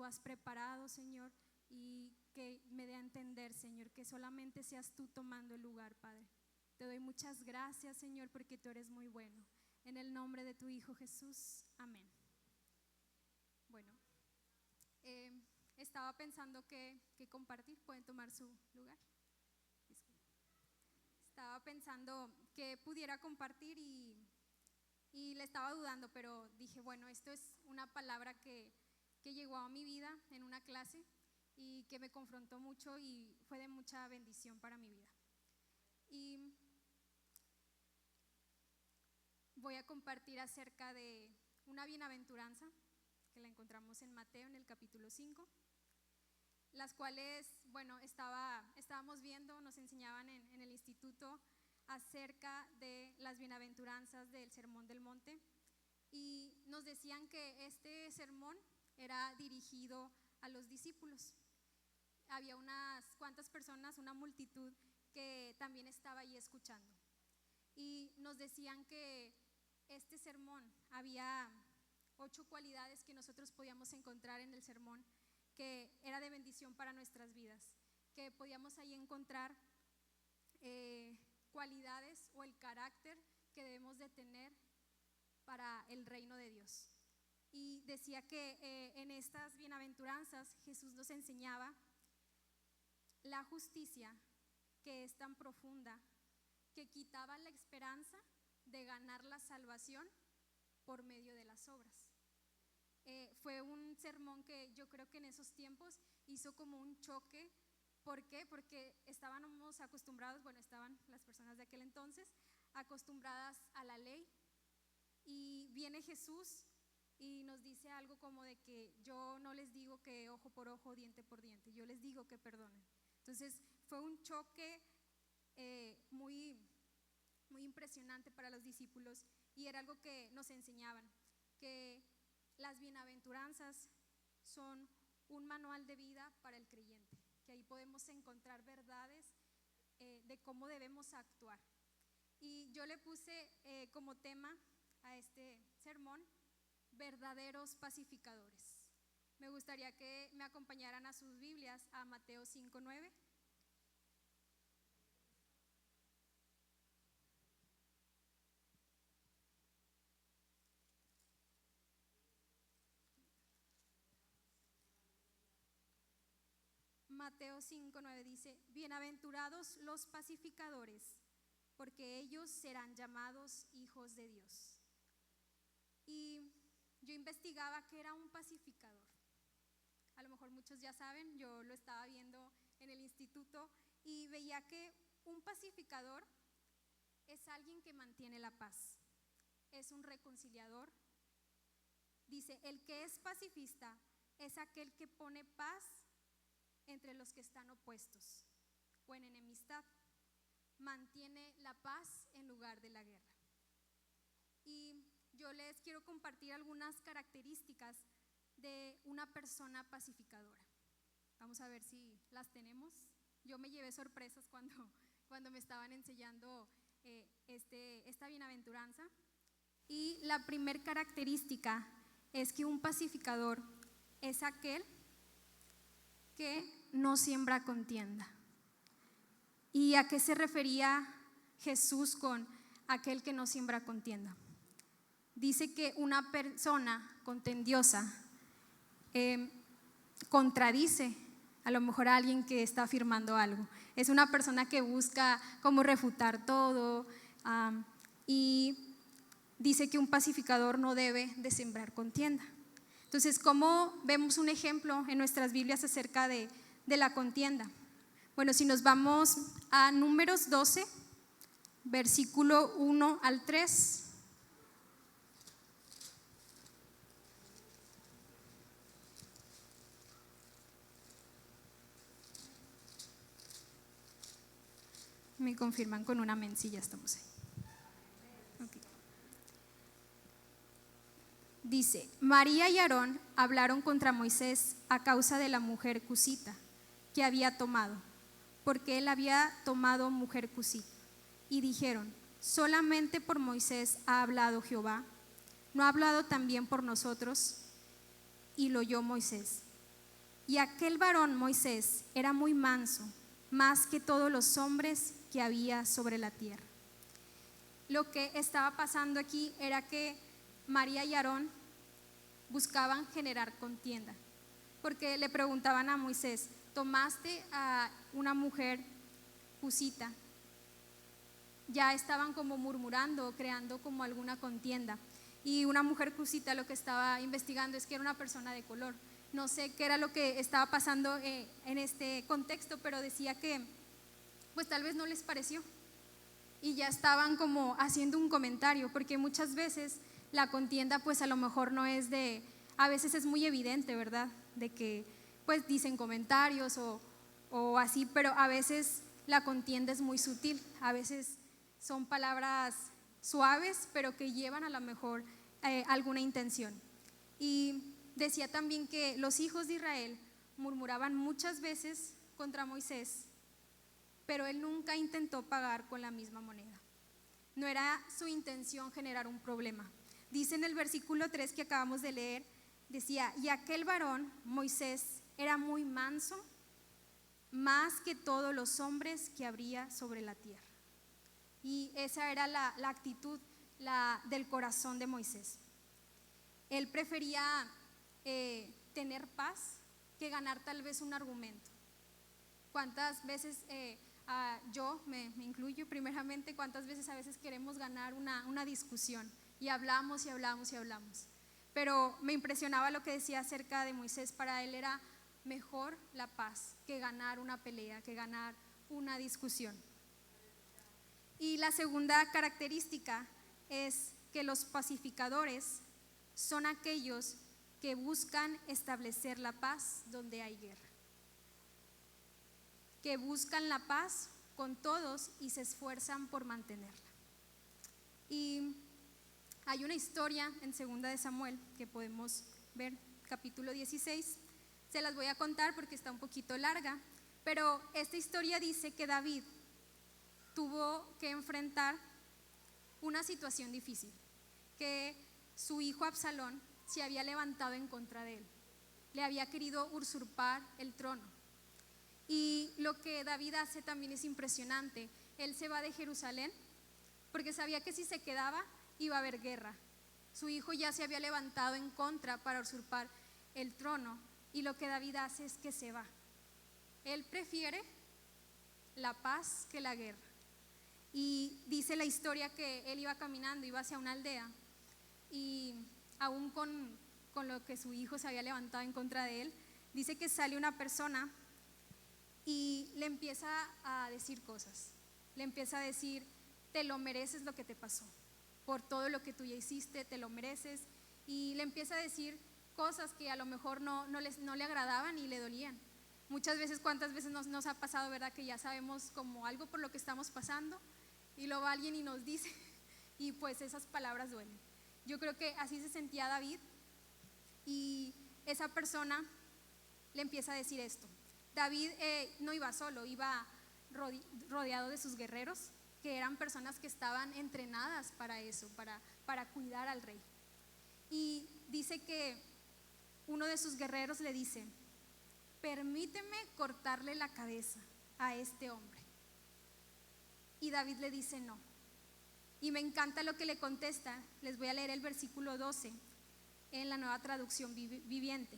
has preparado, Señor, y que me dé a entender, Señor, que solamente seas tú tomando el lugar, Padre. Te doy muchas gracias, Señor, porque tú eres muy bueno. En el nombre de tu Hijo Jesús, amén. Bueno, estaba pensando que compartir. Pueden tomar su lugar. Estaba pensando que pudiera compartir y le estaba dudando, pero dije, bueno, esto es una palabra que llegó a mi vida en una clase y que me confrontó mucho y fue de mucha bendición para mi vida. Y voy a compartir acerca de una bienaventuranza que la encontramos en Mateo en el capítulo 5, las cuales, bueno, estábamos viendo, nos enseñaban en el instituto acerca de las bienaventuranzas del Sermón del Monte, y nos decían que este sermón era dirigido a los discípulos. Había unas cuantas personas, una multitud que también estaba ahí escuchando, y nos decían que este sermón había 8 cualidades que nosotros podíamos encontrar en el sermón, que era de bendición para nuestras vidas, que podíamos ahí encontrar cualidades o el carácter que debemos de tener para el reino de Dios. Y decía que en estas bienaventuranzas Jesús nos enseñaba la justicia, que es tan profunda, que quitaba la esperanza de ganar la salvación por medio de las obras. Fue un sermón que yo creo que en esos tiempos hizo como un choque. ¿Por qué? Porque estábamos acostumbrados, bueno, estaban las personas de aquel entonces acostumbradas a la ley, y viene Jesús y nos dice algo como de que yo no les digo que ojo por ojo, diente por diente, yo les digo que perdonen. Entonces fue un choque muy, muy impresionante para los discípulos, y era algo que nos enseñaban, que las bienaventuranzas son un manual de vida para el creyente, que ahí podemos encontrar verdades de cómo debemos actuar. Y yo le puse como tema a este sermón, verdaderos pacificadores. Me gustaría que me acompañaran a sus Biblias a Mateo 5:9. Mateo 5:9 dice: bienaventurados los pacificadores, porque ellos serán llamados hijos de Dios. Y yo investigaba qué era un pacificador. A lo mejor muchos ya saben, yo lo estaba viendo en el instituto y veía que un pacificador es alguien que mantiene la paz, es un reconciliador. Dice, el que es pacifista es aquel que pone paz entre los que están opuestos o en enemistad, mantiene la paz en lugar de la guerra. Y yo les quiero compartir algunas características de una persona pacificadora. Vamos a ver si las tenemos. Yo me llevé sorpresas cuando me estaban enseñando esta bienaventuranza. Y la primer característica es que un pacificador es aquel que no siembra contienda. ¿Y a qué se refería Jesús con aquel que no siembra contienda? Dice que una persona contendiosa contradice a lo mejor a alguien que está afirmando algo. Es una persona que busca cómo refutar todo, y dice que un pacificador no debe de sembrar contienda. Entonces, ¿cómo vemos un ejemplo en nuestras Biblias acerca de la contienda? Bueno, si nos vamos a Números 12, versículo 1 al 3. Me confirman con un amén si ya estamos ahí. Okay. Dice, María y Aarón hablaron contra Moisés a causa de la mujer cusita que había tomado, porque él había tomado mujer cusita. Y dijeron, solamente por Moisés ha hablado Jehová, ¿no ha hablado también por nosotros? Y lo oyó Moisés. y aquel varón Moisés era muy manso, más que todos los hombres que había sobre la tierra. Lo que estaba pasando aquí era que María y Aarón buscaban generar contienda, porque le preguntaban a Moisés: ¿tomaste a una mujer cusita? Ya estaban como murmurando, creando como alguna contienda. Y una mujer cusita, lo que estaba investigando es que era una persona de color. No sé qué era lo que estaba pasando en este contexto, pero decía que pues tal vez no les pareció y ya estaban como haciendo un comentario, porque muchas veces la contienda pues a lo mejor no es de, a veces es muy evidente, ¿verdad? De que pues dicen comentarios o así, pero a veces la contienda es muy sutil, a veces son palabras suaves, pero que llevan a lo mejor alguna intención. Y decía también que los hijos de Israel murmuraban muchas veces contra Moisés, pero él nunca intentó pagar con la misma moneda. No era su intención generar un problema. Dice en el versículo 3 que acabamos de leer, decía: y aquel varón, Moisés, era muy manso, más que todos los hombres que habría sobre la tierra. Y esa era la actitud del corazón de Moisés. Él prefería tener paz que ganar tal vez un argumento. ¿Cuántas veces, yo me incluyo primeramente, cuántas veces a veces queremos ganar una discusión y hablamos y hablamos y hablamos? Pero me impresionaba lo que decía acerca de Moisés. Para él era mejor la paz que ganar una pelea, que ganar una discusión. Y la segunda característica es que los pacificadores son aquellos que buscan establecer la paz donde hay guerra, que buscan la paz con todos y se esfuerzan por mantenerla. Y hay una historia en 2 de Samuel que podemos ver, capítulo 16. Se las voy a contar porque está un poquito larga, pero esta historia dice que David tuvo que enfrentar una situación difícil, que su hijo Absalón se había levantado en contra de él, le había querido usurpar el trono. Y lo que David hace también es impresionante. Él se va de Jerusalén porque sabía que si se quedaba iba a haber guerra. Su hijo ya se había levantado en contra para usurpar el trono, y lo que David hace es que se va. Él prefiere la paz que la guerra. Y dice la historia que él iba caminando, iba hacia una aldea, y aún con lo que su hijo se había levantado en contra de él, dice que sale una persona y le empieza a decir cosas. Le empieza a decir: te lo mereces lo que te pasó, por todo lo que tú ya hiciste, te lo mereces. Y le empieza a decir cosas que a lo mejor no le agradaban y le dolían. Muchas veces, ¿cuántas veces nos ha pasado, verdad? Que ya sabemos como algo por lo que estamos pasando y luego alguien y nos dice y pues esas palabras duelen. Yo creo que así se sentía David, y esa persona le empieza a decir esto. David no iba solo, iba rodeado de sus guerreros, que eran personas que estaban entrenadas para eso, para cuidar al rey. Y dice que uno de sus guerreros le dice: permíteme cortarle la cabeza a este hombre. Y David le dice: no. Y me encanta lo que le contesta. Les voy a leer el versículo 12 en la Nueva Traducción Viviente.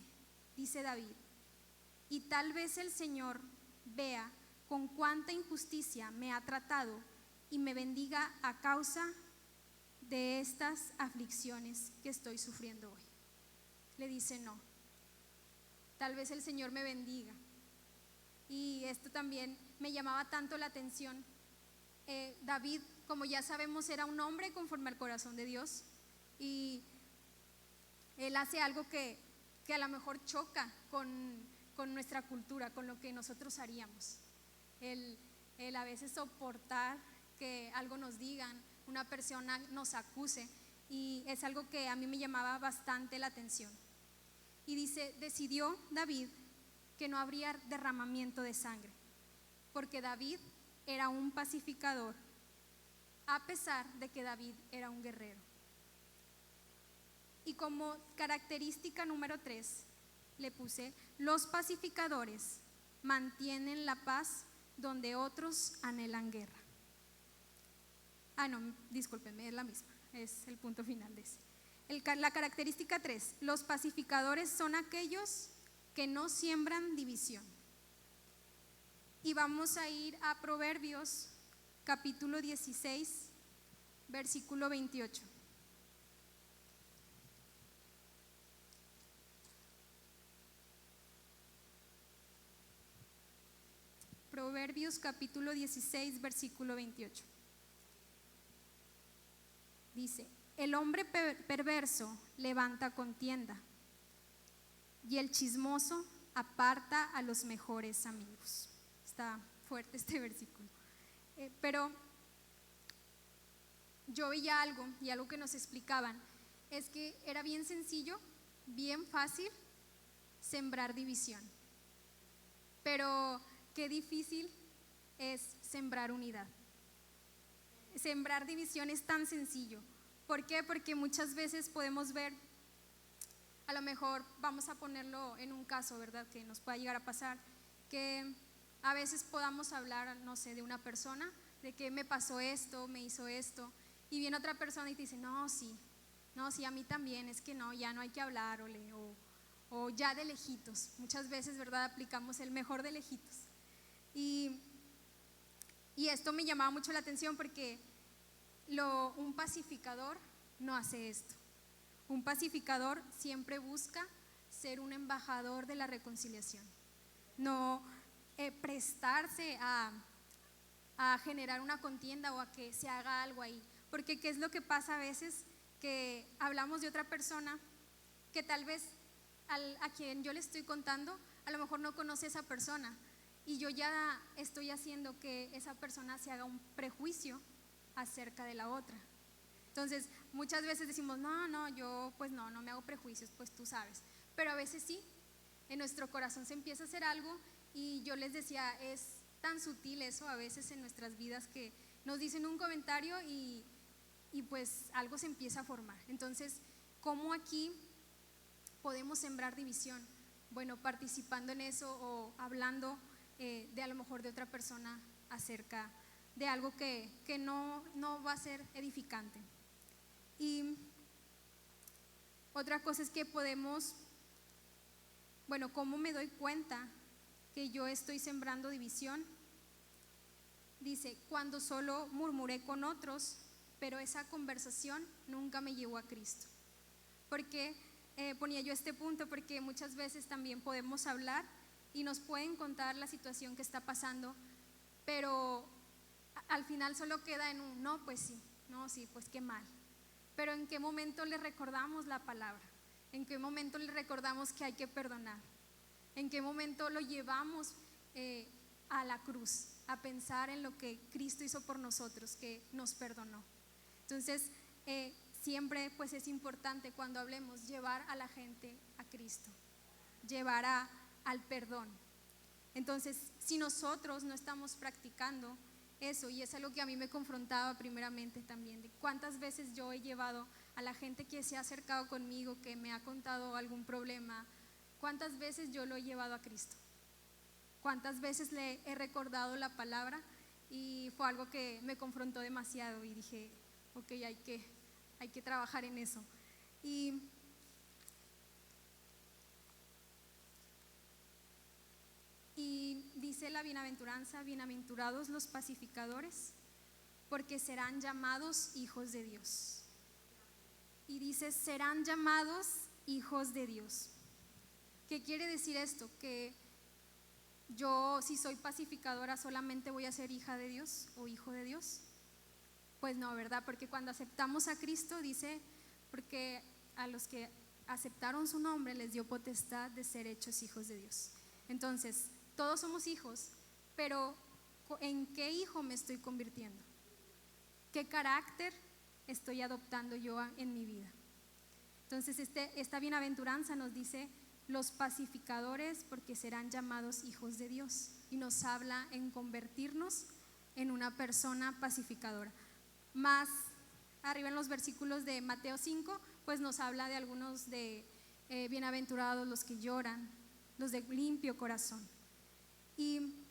Dice David: y tal vez el Señor vea con cuánta injusticia me ha tratado y me bendiga a causa de estas aflicciones que estoy sufriendo hoy. Le dice: no, tal vez el Señor me bendiga. Y esto también me llamaba tanto la atención. David, como ya sabemos, era un hombre conforme al corazón de Dios, y él hace algo que a lo mejor choca con nuestra cultura, con lo que nosotros haríamos. El a veces soportar que algo nos digan, una persona nos acuse, y es algo que a mí me llamaba bastante la atención. Y dice: decidió David que no habría derramamiento de sangre, porque David era un pacificador, a pesar de que David era un guerrero. Y como característica número 3 le puse: Los pacificadores mantienen la paz donde otros anhelan guerra. No, discúlpenme, es la misma, es el punto final de ese. La característica 3, los pacificadores son aquellos que no siembran división. Y vamos a ir a Proverbios capítulo 16, versículo 28. Proverbios capítulo 16, versículo 28. Dice: el hombre perverso levanta contienda y el chismoso aparta a los mejores amigos. Está fuerte este versículo. Pero yo veía algo, y algo que nos explicaban, es que era bien sencillo, bien fácil sembrar división. Pero qué difícil es sembrar unidad. Sembrar división es tan sencillo. ¿Por qué? Porque muchas veces podemos ver, a lo mejor vamos a ponerlo en un caso, ¿verdad?, que nos pueda llegar a pasar, que a veces podamos hablar, no sé, de una persona, de que me pasó esto, me hizo esto, y viene otra persona y te dice, no, sí, a mí también, es que no, ya no hay que hablar, o ya de lejitos. Muchas veces, ¿verdad?, aplicamos el mejor de lejitos. Y esto me llamaba mucho la atención porque un pacificador no hace esto. Un pacificador siempre busca ser un embajador de la reconciliación, no prestarse a generar una contienda o a que se haga algo ahí. Porque ¿qué es lo que pasa a veces? Que hablamos de otra persona que tal vez a quien yo le estoy contando a lo mejor no conoce a esa persona, y yo ya estoy haciendo que esa persona se haga un prejuicio acerca de la otra. Entonces muchas veces decimos, yo pues no me hago prejuicios, pues tú sabes. Pero a veces sí, en nuestro corazón se empieza a hacer algo, y yo les decía, es tan sutil eso a veces en nuestras vidas, que nos dicen un comentario y pues algo se empieza a formar. Entonces, ¿cómo aquí podemos sembrar división? Bueno, participando en eso o hablando de a lo mejor de otra persona acerca de algo que no va a ser edificante. Y otra cosa es que podemos, bueno, ¿cómo me doy cuenta que yo estoy sembrando división? Dice, cuando solo murmuré con otros, pero esa conversación nunca me llevó a Cristo. ¿Por qué ponía yo este punto? Porque muchas veces también podemos hablar y nos pueden contar la situación que está pasando, pero al final solo queda en un no, pues sí, pues qué mal. Pero ¿en qué momento le recordamos la palabra? ¿En qué momento le recordamos que hay que perdonar? ¿En qué momento lo llevamos a la cruz, a pensar en lo que Cristo hizo por nosotros, que nos perdonó? Entonces, siempre pues es importante cuando hablemos llevar a la gente a Cristo, llevar al perdón. Entonces, si nosotros no estamos practicando eso, y es algo que a mí me confrontaba primeramente también, de cuántas veces yo he llevado a la gente que se ha acercado conmigo, que me ha contado algún problema, cuántas veces yo lo he llevado a Cristo, cuántas veces le he recordado la palabra, y fue algo que me confrontó demasiado y dije, ok, hay que trabajar en eso. Y dice la bienaventuranza, bienaventurados los pacificadores, porque serán llamados hijos de Dios. Y dice, serán llamados hijos de Dios. ¿Qué quiere decir esto? Que yo, si soy pacificadora, solamente voy a ser hija de Dios o hijo de Dios. Pues no, ¿verdad? Porque cuando aceptamos a Cristo, dice, porque a los que aceptaron su nombre les dio potestad de ser hechos hijos de Dios. Entonces, todos somos hijos, pero ¿en qué hijo me estoy convirtiendo? ¿Qué carácter estoy adoptando yo en mi vida? Entonces, esta bienaventuranza nos dice, los pacificadores, porque serán llamados hijos de Dios, y nos habla en convertirnos en una persona pacificadora. Más arriba en los versículos de Mateo 5, pues nos habla de algunos de bienaventurados los que lloran, los de limpio corazón. ¿Y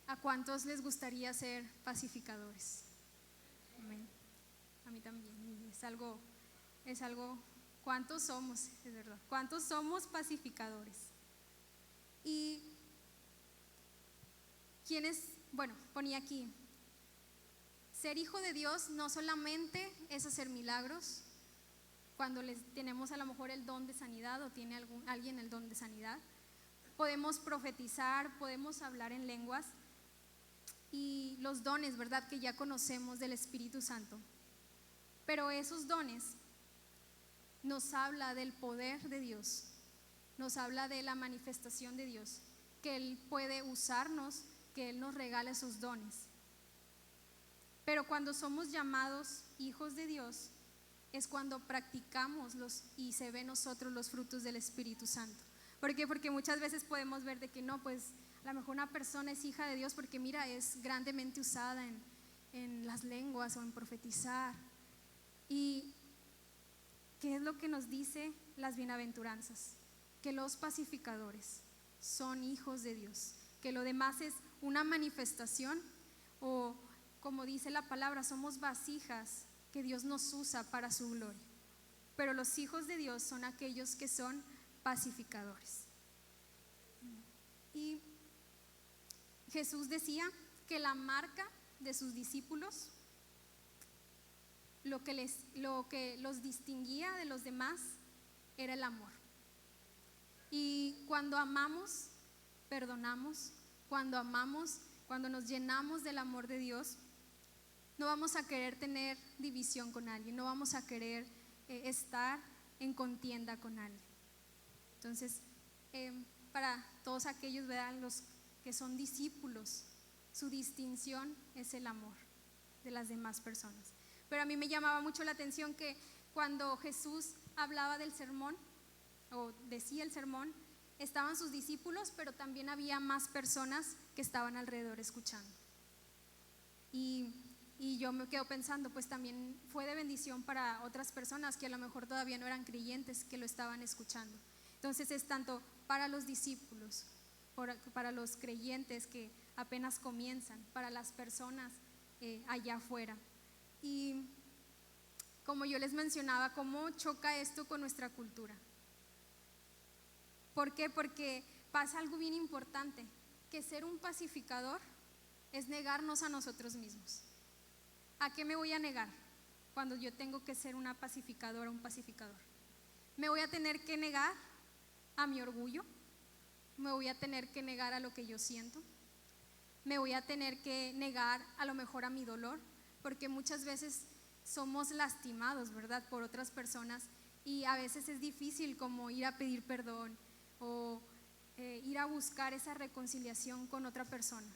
a cuántos les gustaría ser pacificadores? Amén. A mí también. Es algo, ¿cuántos somos? Es verdad. ¿Cuántos somos pacificadores? Y ¿quiénes? Bueno, ponía aquí, ser hijo de Dios no solamente es hacer milagros, cuando les tenemos a lo mejor el don de sanidad o tiene alguien el don de sanidad. Podemos profetizar, podemos hablar en lenguas y los dones, ¿verdad?, que ya conocemos del Espíritu Santo. Pero esos dones nos habla del poder de Dios, nos habla de la manifestación de Dios, que Él puede usarnos, que Él nos regala sus dones. Pero cuando somos llamados hijos de Dios, es cuando practicamos y se ven nosotros los frutos del Espíritu Santo. ¿Por qué? Porque muchas veces podemos ver de que no, pues a lo mejor una persona es hija de Dios porque mira, es grandemente usada en las lenguas o en profetizar. ¿Y qué es lo que nos dice las bienaventuranzas? Que los pacificadores son hijos de Dios, que lo demás es una manifestación, o como dice la palabra, somos vasijas que Dios nos usa para su gloria. Pero los hijos de Dios son aquellos que son pacificadores. Y Jesús decía que la marca de sus discípulos, lo que los distinguía de los demás, era el amor. Y cuando amamos, perdonamos, cuando amamos, cuando nos llenamos del amor de Dios, no vamos a querer tener división con alguien, no vamos a querer estar en contienda con alguien. Entonces, para todos aquellos, ¿verdad?, los que son discípulos, su distinción es el amor de las demás personas. Pero a mí me llamaba mucho la atención que cuando Jesús hablaba del sermón o decía el sermón, estaban sus discípulos, pero también había más personas que estaban alrededor escuchando. Y yo me quedo pensando, pues también fue de bendición para otras personas que a lo mejor todavía no eran creyentes, que lo estaban escuchando. Entonces es tanto para los discípulos, para los creyentes que apenas comienzan, para las personas allá afuera. Y como yo les mencionaba, cómo choca esto con nuestra cultura. ¿Por qué? Porque pasa algo bien importante, que ser un pacificador es negarnos a nosotros mismos. ¿A qué me voy a negar cuando yo tengo que ser una pacificadora, un pacificador? Me voy a tener que negar a mi orgullo, me voy a tener que negar a lo que yo siento, me voy a tener que negar a lo mejor a mi dolor, porque muchas veces somos lastimados, ¿verdad?, por otras personas, y a veces es difícil como ir a pedir perdón o ir a buscar esa reconciliación con otra persona.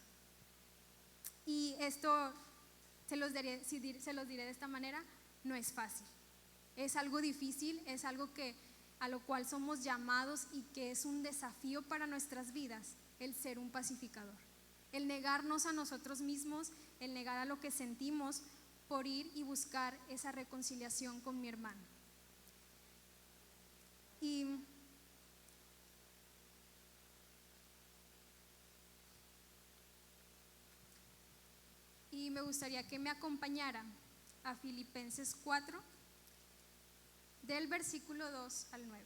Y esto se los diré de esta manera, no es fácil, es algo difícil, es algo a lo cual somos llamados y que es un desafío para nuestras vidas, el ser un pacificador, el negarnos a nosotros mismos, el negar a lo que sentimos por ir y buscar esa reconciliación con mi hermano. Y me gustaría que me acompañara a Filipenses 4, del versículo 2 al 9.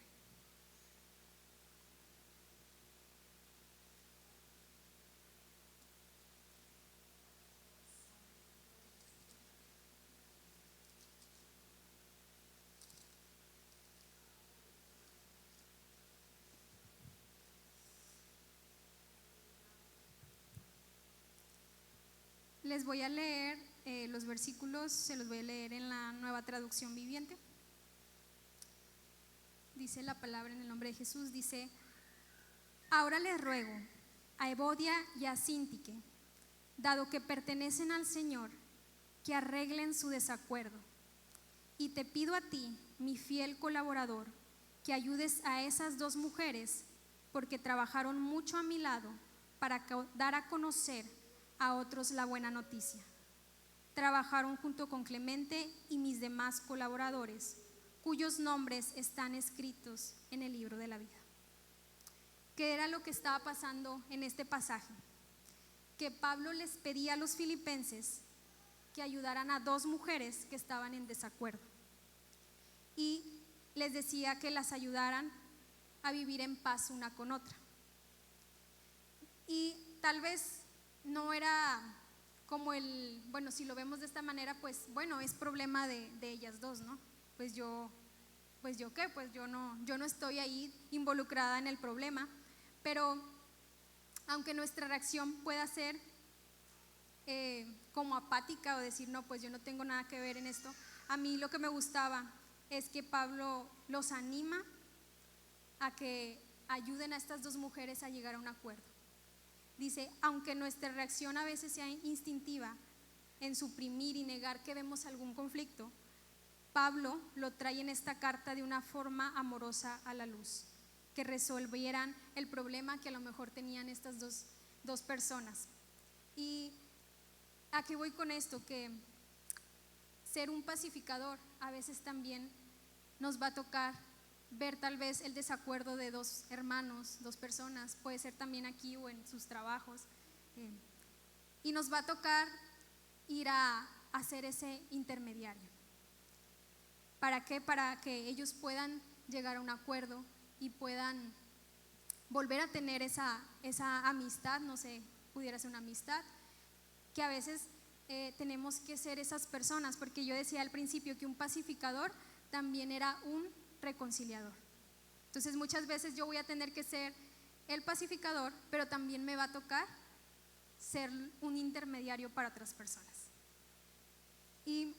Les voy a leer los versículos, se los voy a leer en la Nueva Traducción Viviente. Dice la palabra en el nombre de Jesús, dice: ahora les ruego a Evodia y a Síntique, dado que pertenecen al Señor, que arreglen su desacuerdo. Y te pido a ti, mi fiel colaborador, que ayudes a esas dos mujeres, porque trabajaron mucho a mi lado para dar a conocer a otros la buena noticia. Trabajaron junto con Clemente y mis demás colaboradores, cuyos nombres están escritos en el libro de la vida. ¿Qué era lo que estaba pasando en este pasaje? Que Pablo les pedía a los filipenses que ayudaran a dos mujeres que estaban en desacuerdo y les decía que las ayudaran a vivir en paz una con otra. Y tal vez no era como bueno, si lo vemos de esta manera, pues bueno, es problema de ellas dos, ¿no? Pues yo qué, pues yo no estoy ahí involucrada en el problema, pero aunque nuestra reacción pueda ser como apática o decir, no, pues yo no tengo nada que ver en esto, a mí lo que me gustaba es que Pablo los anima a que ayuden a estas dos mujeres a llegar a un acuerdo. Dice, aunque nuestra reacción a veces sea instintiva en suprimir y negar que vemos algún conflicto, Pablo lo trae en esta carta de una forma amorosa a la luz, que resolvieran el problema que a lo mejor tenían estas dos personas. ¿Y a qué voy con esto? Que ser un pacificador a veces también nos va a tocar ver tal vez el desacuerdo de dos hermanos, dos personas, puede ser también aquí o en sus trabajos, y nos va a tocar ir a hacer ese intermediario. ¿Para qué? Para que ellos puedan llegar a un acuerdo y puedan volver a tener esa amistad, no sé, pudiera ser una amistad, que a veces tenemos que ser esas personas, porque yo decía al principio que un pacificador también era un reconciliador. Entonces muchas veces yo voy a tener que ser el pacificador, pero también me va a tocar ser un intermediario para otras personas. ¿Y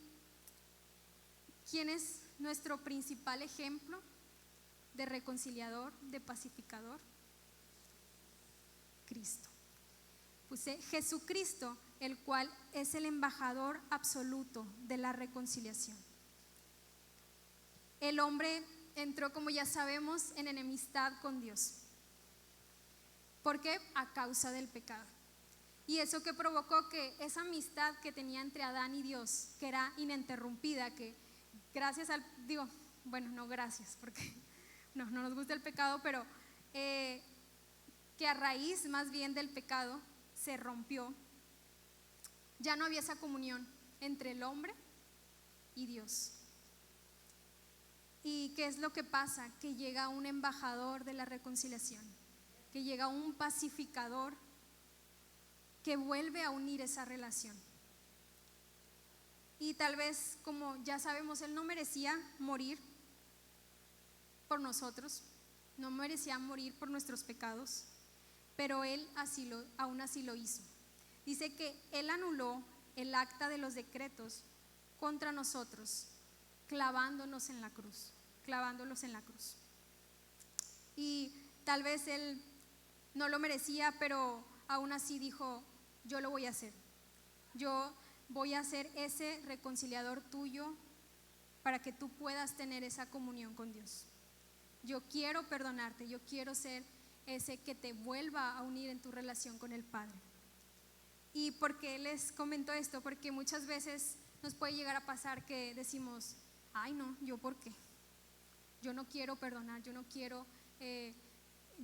quién es nuestro principal ejemplo de reconciliador, de pacificador? Cristo. Puse Jesucristo, el cual es el embajador absoluto de la reconciliación. El hombre entró, como ya sabemos, en enemistad con Dios. ¿Por qué? A causa del pecado. Y eso que provocó que esa amistad que tenía entre Adán y Dios, que era ininterrumpida, que gracias al, no gracias, porque no nos gusta el pecado, pero que a raíz más bien del pecado se rompió, ya no había esa comunión entre el hombre y Dios. ¿Y qué es lo que pasa? Que llega un embajador de la reconciliación, que llega un pacificador que vuelve a unir esa relación. Y tal vez, como ya sabemos, él no merecía morir por nosotros, no merecía morir por nuestros pecados, pero él aún así lo hizo. Dice que él anuló el acta de los decretos contra nosotros, clavándolos en la cruz. Y tal vez él no lo merecía, pero aún así dijo, yo lo voy a hacer. Yo voy a ser ese reconciliador tuyo para que tú puedas tener esa comunión con Dios. Yo quiero perdonarte, yo quiero ser ese que te vuelva a unir en tu relación con el Padre. ¿Y por qué les comento esto? Porque muchas veces nos puede llegar a pasar que decimos, ay no, ¿yo por qué? Yo no quiero perdonar, yo no quiero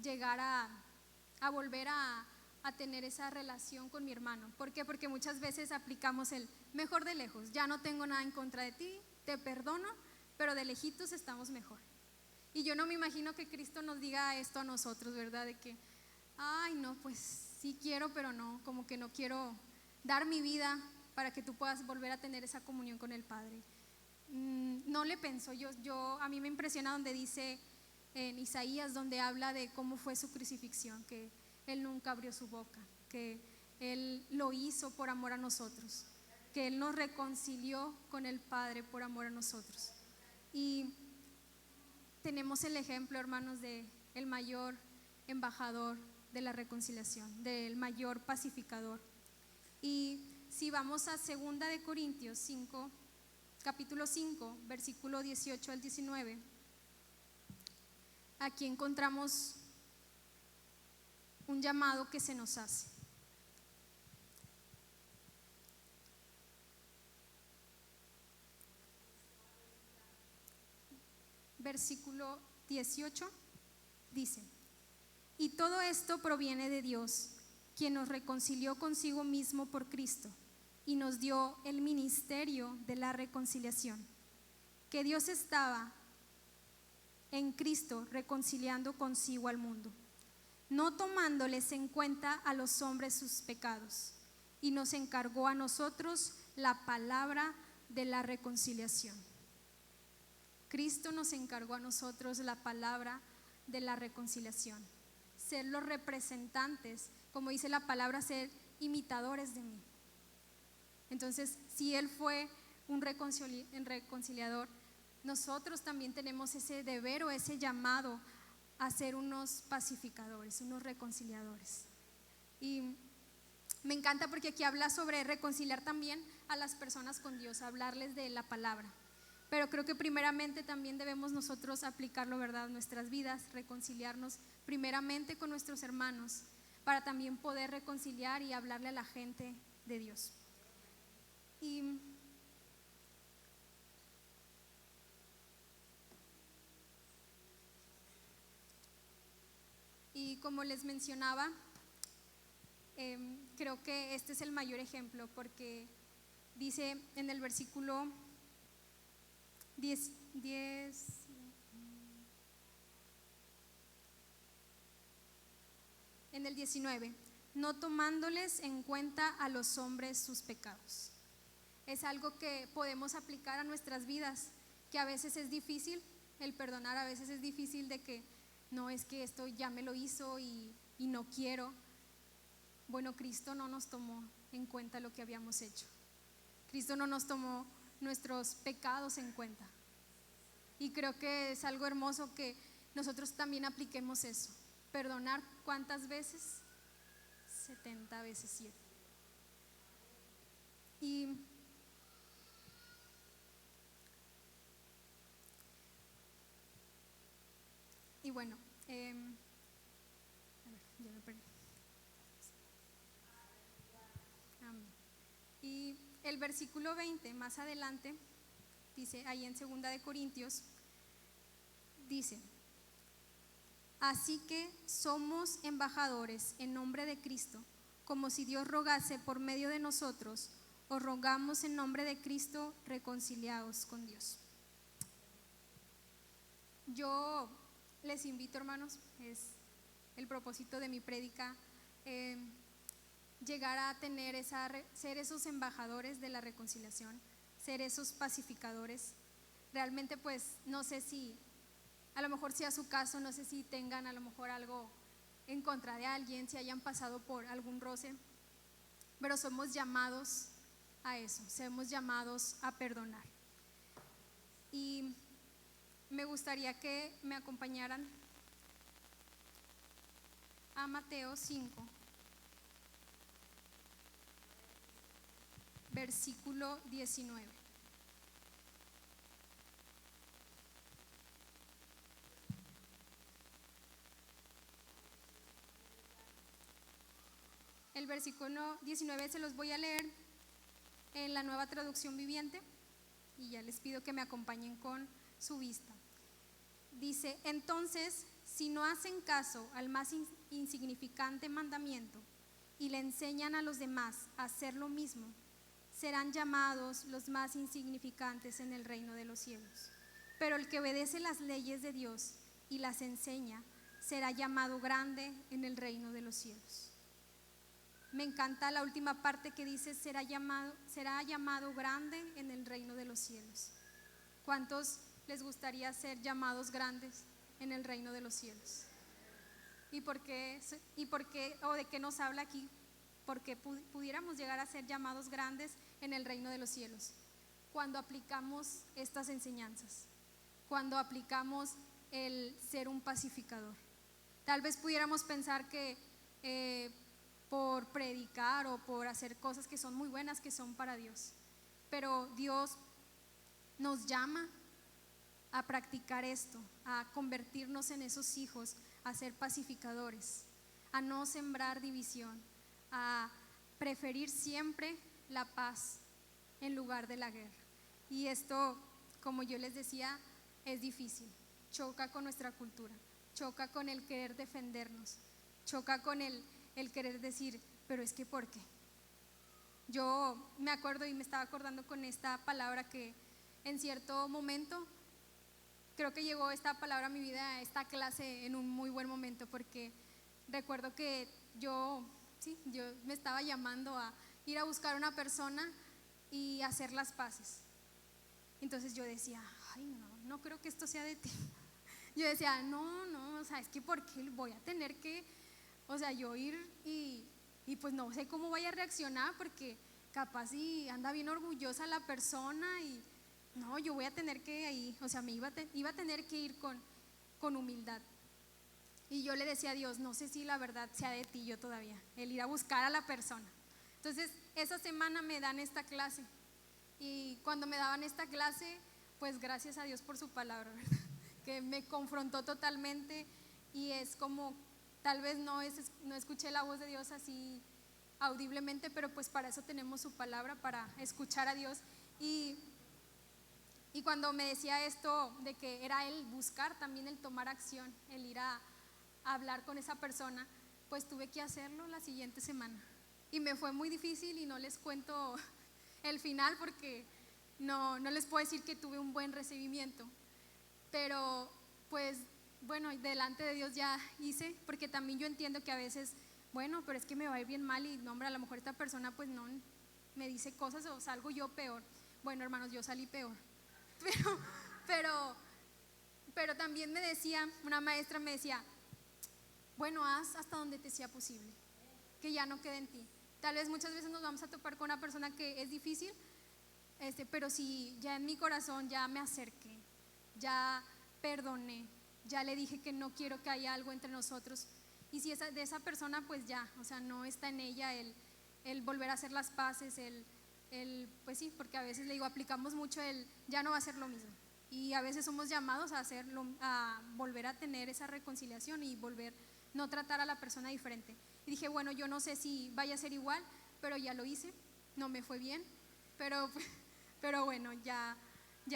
llegar a volver a tener esa relación con mi hermano. ¿Por qué? Porque muchas veces aplicamos el mejor de lejos. Ya no tengo nada en contra de ti, te perdono, pero de lejitos estamos mejor. Y yo no me imagino que Cristo nos diga esto a nosotros, ¿verdad? De que, ay no, pues sí quiero, pero no, como que no quiero dar mi vida para que tú puedas volver a tener esa comunión con el Padre. No le pienso, a mí me impresiona donde dice en Isaías, donde habla de cómo fue su crucifixión, que Él nunca abrió su boca, que Él lo hizo por amor a nosotros, que Él nos reconcilió con el Padre por amor a nosotros. Y tenemos el ejemplo, hermanos, de el mayor embajador de la reconciliación, del mayor pacificador. Y si vamos a 2 de Corintios 5, capítulo 5, versículo 18 al 19, aquí encontramos un llamado que se nos hace. Versículo 18 dice: Y todo esto proviene de Dios, quien nos reconcilió consigo mismo por Cristo y nos dio el ministerio de la reconciliación. Que Dios estaba en Cristo reconciliando consigo al mundo, no tomándoles en cuenta a los hombres sus pecados, y nos encargó a nosotros la palabra de la reconciliación. Cristo nos encargó a nosotros la palabra de la reconciliación, ser los representantes, como dice la palabra, ser imitadores de mí. Entonces, si Él fue un reconciliador, nosotros también tenemos ese deber o ese llamado a ser unos pacificadores, unos reconciliadores. Y me encanta porque aquí habla sobre reconciliar también a las personas con Dios, hablarles de la palabra. Pero creo que primeramente también debemos nosotros aplicarlo, ¿verdad?, en nuestras vidas, reconciliarnos primeramente con nuestros hermanos, para también poder reconciliar y hablarle a la gente de Dios. Y como les mencionaba, creo que este es el mayor ejemplo, porque dice en el versículo 10, en el 19, no tomándoles en cuenta a los hombres sus pecados. Es algo que podemos aplicar a nuestras vidas, que a veces es difícil el perdonar, a veces es difícil de que no, es que esto ya me lo hizo y no quiero. Bueno, Cristo no nos tomó en cuenta lo que habíamos hecho. Cristo no nos tomó nuestros pecados en cuenta. Y creo que es algo hermoso que nosotros también apliquemos eso. Perdonar, ¿cuántas veces? 70 veces 7. Y bueno, a ver, ya me perdí. Y el versículo 20, más adelante, dice, ahí en 2 de Corintios, dice: así que somos embajadores en nombre de Cristo, como si Dios rogase por medio de nosotros, os rogamos en nombre de Cristo, reconciliaos con Dios. Yo les invito, hermanos, es el propósito de mi prédica, llegar a tener ser esos embajadores de la reconciliación, ser esos pacificadores. Realmente, pues, no sé si, a lo mejor sea su caso, no sé si tengan a lo mejor algo en contra de alguien, si hayan pasado por algún roce, pero somos llamados a eso, somos llamados a perdonar. Y me gustaría que me acompañaran a Mateo 5, versículo 19. El versículo 19 se los voy a leer en la Nueva Traducción Viviente y ya les pido que me acompañen con su vista. Dice: entonces, si no hacen caso al más insignificante mandamiento y le enseñan a los demás a hacer lo mismo, serán llamados los más insignificantes en el reino de los cielos. Pero el que obedece las leyes de Dios y las enseña será llamado grande en el reino de los cielos. Me encanta la última parte que dice: será llamado grande en el reino de los cielos. ¿Cuántos les gustaría ser llamados grandes en el reino de los cielos? ¿Y por qué o de qué nos habla aquí? Porque pudiéramos llegar a ser llamados grandes en el reino de los cielos cuando aplicamos estas enseñanzas, cuando aplicamos el ser un pacificador. Tal vez pudiéramos pensar que por predicar o por hacer cosas que son muy buenas, que son para Dios, pero Dios nos llama a practicar esto, a convertirnos en esos hijos, a ser pacificadores, a no sembrar división, a preferir siempre la paz en lugar de la guerra. Y esto, como yo les decía, es difícil, choca con nuestra cultura, choca con el querer defendernos, choca con el querer decir, pero es que ¿por qué? Yo me acuerdo y me estaba acordando con esta palabra que en cierto momento, creo que llegó esta palabra a mi vida, esta clase en un muy buen momento, porque recuerdo que yo me estaba llamando a ir a buscar a una persona y hacer las paces. Entonces yo decía, ay no creo que esto sea de ti. Yo decía, no, o sea, es que ¿por qué voy a tener que, o sea, yo ir y pues no sé cómo vaya a reaccionar, porque capaz si anda bien orgullosa la persona y no, yo voy a tener que ahí, o sea, me iba a tener que ir con humildad. Y yo le decía a Dios, no sé si la verdad sea de ti yo todavía, el ir a buscar a la persona. Entonces, esa semana me dan esta clase. Y cuando me daban esta clase, pues gracias a Dios por su palabra, ¿verdad? Que me confrontó totalmente y es como, tal vez no escuché la voz de Dios así audiblemente, pero pues para eso tenemos su palabra, para escuchar a Dios. Y cuando me decía esto de que era el buscar, también el tomar acción, el ir a hablar con esa persona, pues tuve que hacerlo la siguiente semana. Y me fue muy difícil y no les cuento el final porque no les puedo decir que tuve un buen recibimiento, pero pues bueno, delante de Dios ya hice, porque también yo entiendo que a veces, bueno, pero es que me va a ir bien mal y no, hombre, a lo mejor esta persona pues no me dice cosas o salgo yo peor. Bueno, hermanos, yo salí peor, pero también me decía, una maestra me decía, bueno, haz hasta donde te sea posible, que ya no quede en ti. Tal vez muchas veces nos vamos a topar con una persona que es difícil, pero si ya en mi corazón ya me acerqué, ya perdoné, ya le dije que no quiero que haya algo entre nosotros, y si de esa persona pues ya, o sea, no está en ella el volver a hacer las paces, pues sí, porque a veces le digo, aplicamos mucho ya no va a ser lo mismo, y a veces somos llamados a volver a tener esa reconciliación y volver, no tratar a la persona diferente. Y dije, bueno, yo no sé si vaya a ser igual, pero ya lo hice, no me fue bien, pero bueno, ya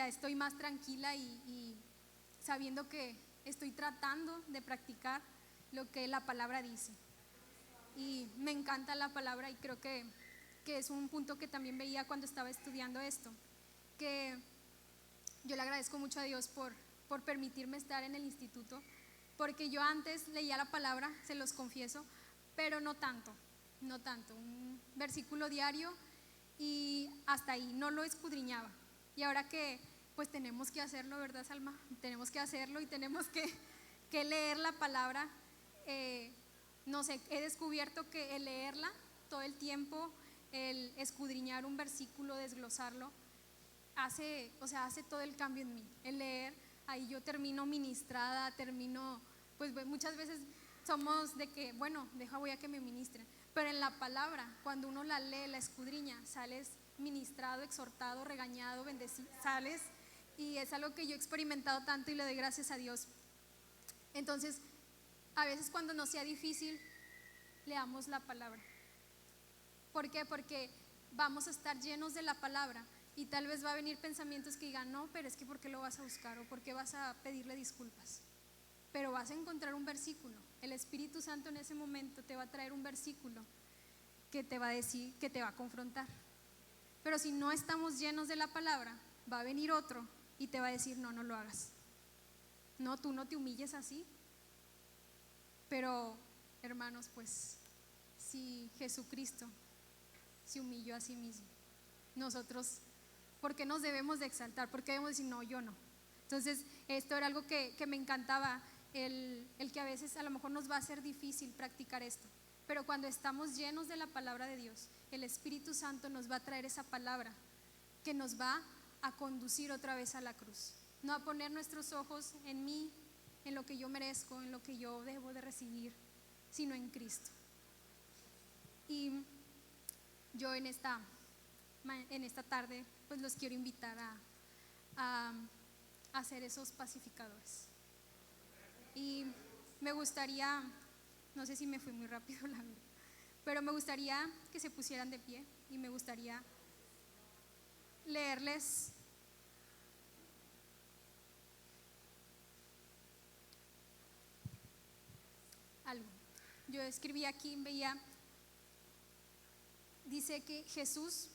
estoy más tranquila y sabiendo que estoy tratando de practicar lo que la palabra dice. Y me encanta la palabra y creo que es un punto que también veía cuando estaba estudiando esto, que yo le agradezco mucho a Dios por permitirme estar en el instituto, porque yo antes leía la palabra, se los confieso, pero no tanto, un versículo diario y hasta ahí, no lo escudriñaba. Y ahora que pues tenemos que hacerlo, ¿verdad, Salma? Tenemos que hacerlo y tenemos que leer la palabra. No sé, he descubierto que el leerla todo el tiempo, el escudriñar un versículo, desglosarlo, hace todo el cambio en mí. El leer, ahí yo termino ministrada, pues muchas veces somos de que, bueno, voy a que me ministren, pero en la palabra, cuando uno la lee, la escudriña, sales ministrado, exhortado, regañado, bendecido, sales, y es algo que yo he experimentado tanto y le doy gracias a Dios. Entonces, a veces cuando nos sea difícil, leamos la palabra. ¿Por qué? Porque vamos a estar llenos de la palabra y tal vez va a venir pensamientos que digan, no, pero es que ¿por qué lo vas a buscar? ¿O por qué vas a pedirle disculpas? Pero vas a encontrar un versículo. El Espíritu Santo en ese momento te va a traer un versículo que te va a decir, que te va a confrontar. Pero si no estamos llenos de la palabra, va a venir otro y te va a decir, no lo hagas. No, tú no te humilles así. Pero, hermanos, pues si Jesucristo se humilló a sí mismo, nosotros, ¿por qué nos debemos de exaltar? ¿Por qué debemos decir, no, yo no? Entonces, esto era algo que me encantaba, el que a veces a lo mejor nos va a ser difícil practicar esto, pero cuando estamos llenos de la palabra de Dios, el Espíritu Santo nos va a traer esa palabra que nos va a conducir otra vez a la cruz, no a poner nuestros ojos en mí, en lo que yo merezco, en lo que yo debo de recibir, sino en Cristo. Y yo en esta tarde pues los quiero invitar a hacer esos pacificadores. Y me gustaría, no sé si me fui muy rápido la verdad, pero me gustaría que se pusieran de pie y me gustaría leerles algo. yo escribí aquí, veía, dice que Jesús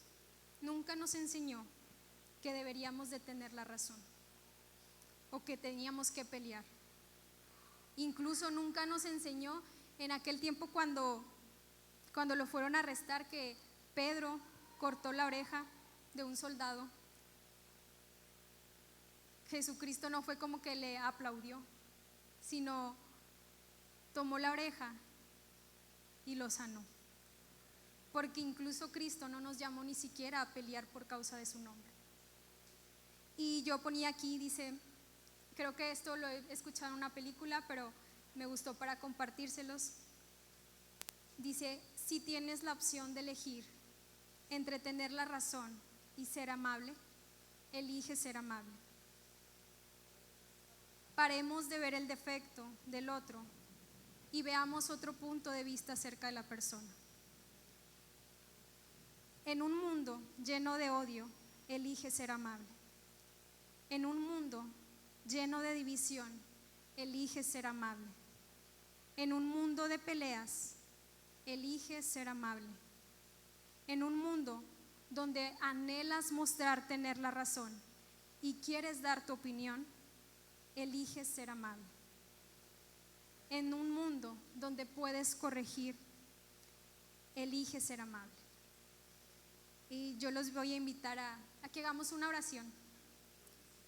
nunca nos enseñó que deberíamos de tener la razón o que teníamos que pelear. Incluso nunca nos enseñó en aquel tiempo cuando lo fueron a arrestar, que Pedro cortó la oreja de un soldado. Jesucristo no fue como que le aplaudió, sino tomó la oreja y lo sanó. Porque incluso Cristo no nos llamó ni siquiera a pelear por causa de su nombre. Y yo ponía aquí, dice, creo que esto lo he escuchado en una película, pero me gustó para compartírselos. Dice, si tienes la opción de elegir entre tener la razón y ser amable, elige ser amable. Paremos de ver el defecto del otro y veamos otro punto de vista acerca de la persona. En un mundo lleno de odio, elige ser amable. En un mundo lleno de división, elige ser amable. En un mundo de peleas, elige ser amable. En un mundo donde anhelas mostrar tener la razón y quieres dar tu opinión, elige ser amable. En un mundo donde puedes corregir, elige ser amable. Y yo los voy a invitar a que hagamos una oración.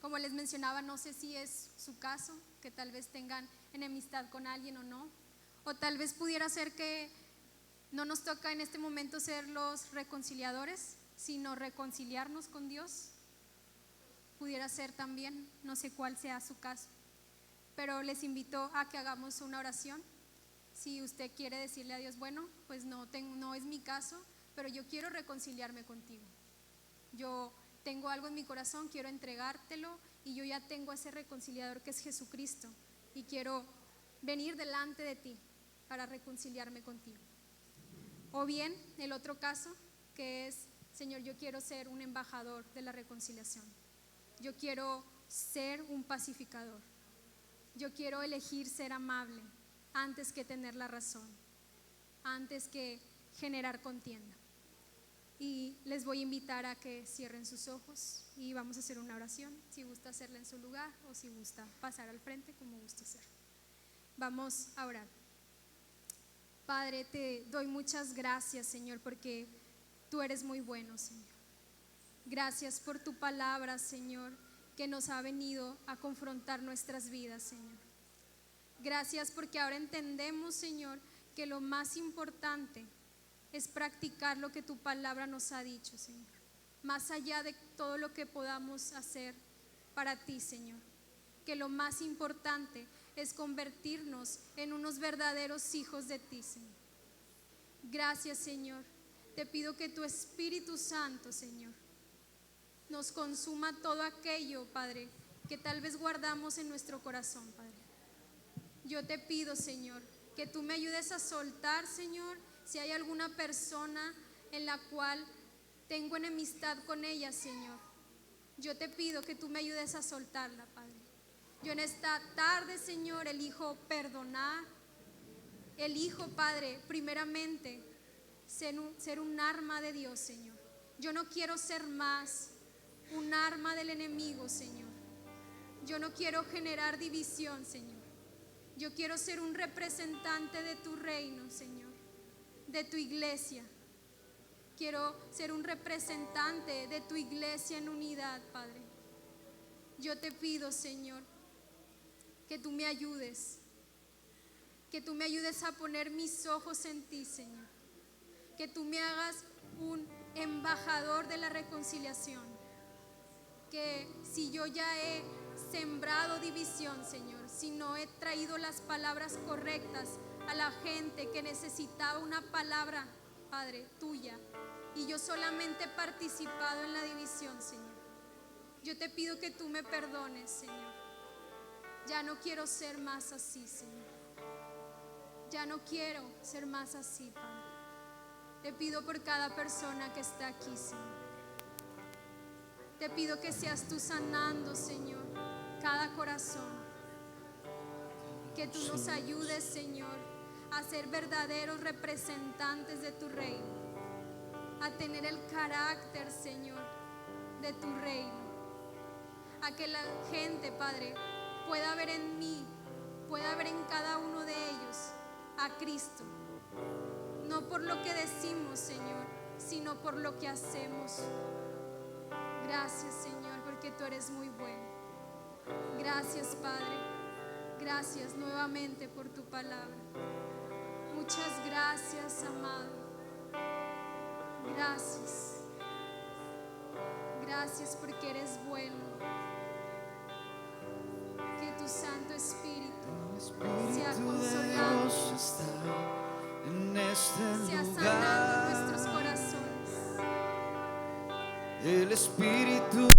Como les mencionaba, no sé si es su caso, que tal vez tengan enemistad con alguien o no, o tal vez pudiera ser que no nos toca en este momento ser los reconciliadores, sino reconciliarnos con Dios. Pudiera ser también, no sé cuál sea su caso, pero les invito a que hagamos una oración. Si usted quiere decirle a Dios, bueno, pues no es mi caso, pero yo quiero reconciliarme contigo. Yo tengo algo en mi corazón, quiero entregártelo, y yo ya tengo ese reconciliador que es Jesucristo, y quiero venir delante de ti para reconciliarme contigo. O bien el otro caso, que es, Señor, yo quiero ser un embajador de la reconciliación. Yo quiero ser un pacificador. Yo quiero elegir ser amable antes que tener la razón, antes que generar contienda. Y les voy a invitar a que cierren sus ojos y vamos a hacer una oración, si gusta hacerla en su lugar o si gusta pasar al frente, como guste hacer. Vamos a orar. Padre, te doy muchas gracias, Señor, porque tú eres muy bueno, Señor. Gracias por tu palabra, Señor, que nos ha venido a confrontar nuestras vidas, Señor. Gracias porque ahora entendemos, Señor, que lo más importante es practicar lo que tu palabra nos ha dicho, Señor. Más allá de todo lo que podamos hacer para ti, Señor. Que lo más importante es convertirnos en unos verdaderos hijos de ti, Señor. Gracias, Señor. Te pido que tu Espíritu Santo, Señor, nos consuma todo aquello, Padre, que tal vez guardamos en nuestro corazón, Padre. Yo te pido, Señor, que tú me ayudes a soltar, Señor, si hay alguna persona en la cual tengo enemistad con ella, Señor. Yo te pido que tú me ayudes a soltarla, Padre. Yo en esta tarde, Señor, elijo perdonar. Elijo, Padre, primeramente ser un arma de Dios, Señor. Yo no quiero ser más un arma del enemigo, Señor. Yo no quiero generar división, Señor. Yo quiero ser un representante de tu reino, Señor, de tu iglesia. Quiero ser un representante de tu iglesia en unidad, Padre. Yo te pido, Señor, que tú me ayudes. Que tú me ayudes a poner mis ojos en ti, Señor. Que tú me hagas un embajador de la reconciliación. Que si yo ya he sembrado división, Señor, si no he traído las palabras correctas a la gente que necesitaba una palabra, Padre, tuya, y yo solamente he participado en la división, Señor, yo te pido que tú me perdones, Señor. Ya no quiero ser más así, Señor. Ya no quiero ser más así, Padre. Te pido por cada persona que está aquí, Señor. Te pido que seas tú sanando, Señor, cada corazón. Que tú nos ayudes, Señor, a ser verdaderos representantes de tu reino, a tener el carácter, Señor, de tu reino, a que la gente, Padre, pueda ver en mí, pueda ver en cada uno de ellos a Cristo, no por lo que decimos, Señor, sino por lo que hacemos. Gracias, Señor, porque tú eres muy bueno. Gracias, Padre. Gracias nuevamente por tu palabra. Muchas gracias, amado. Gracias. Gracias porque eres bueno. Que tu Santo Espíritu sea consolando, en este sea sanando lugar. nuestros corazones. El Espíritu